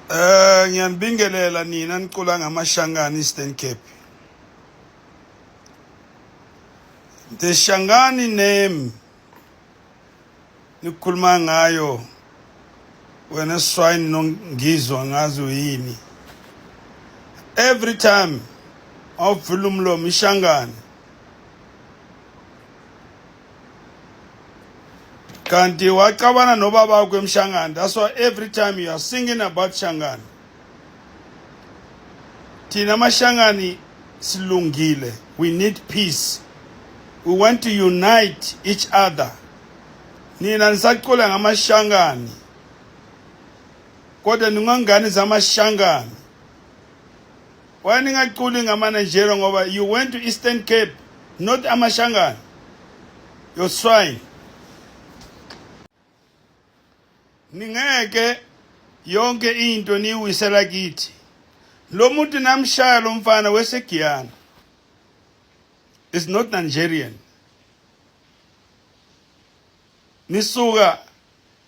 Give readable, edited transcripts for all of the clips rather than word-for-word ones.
Ngiyanibingelela nina nicula ngamashangani Eastern Cape. The Shangani name nikhuluma ngayo wena swine nongizwa ngazo yini. Every time awuvula umlomo iShangani. Kanti wacabana nobaba wakho eMshangani. That's why every time you are singing about Shangani. Thina mashangani silungile. We need peace. We want to unite each other. Nina nisacula ngamashangani. Kodwa ningangani zamashangani. Why ningaculi ngamaNigeria ngoba you went to Eastern Cape, not amashangani. You're swine. Ningeke yonke into niwisela kithi. Lo muntu namshaya lo mfana weseGiyana is not Nigerian. Nisuka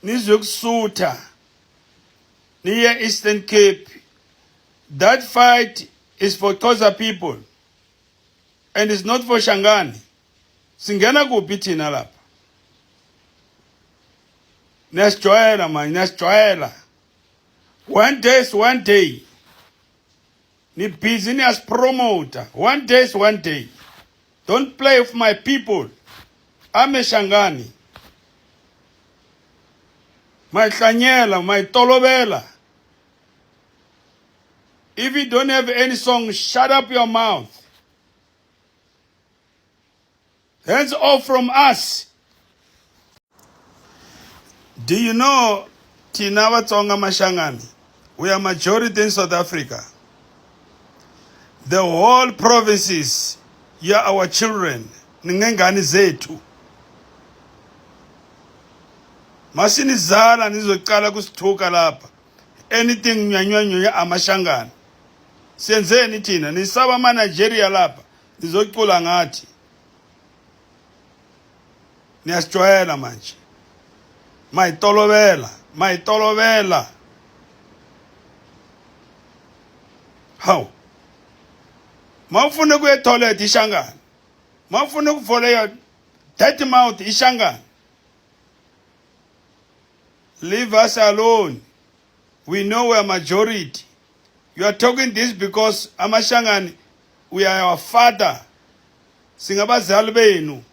nizokusutha niye Eastern Cape. That fight is for Xhosa people and it's not for Shangani. Singena kuphi thina lapha? Nesijwayela man, nesijwayela. One day is one day. Ni business promoter. One day is one day. Don't play with my people. I'm a Shangani. My Hlanyela, my Tolobela. If you don't have any song, shut up your mouth. Hands off from us. Do you know Tina Vatsonga Mashangani? We are majority in South Africa. The whole provinces, you are our children. Ningengani zethu. Masinizala nizoqala kusithuka lapha. Anything nyanywanyo amashangani. Senzeni thina nisaba amaNigeria lapha. Nizocula ngathi. Niyasijwayela manje. Mayitolovela. How? Mawufuna kuye toilet iShangani. Mawufuna ukuvoleya dirty mouth iShangani. Leave us alone. We know we are majority. You are talking this because amashangani, we are our father. Singabazali benu.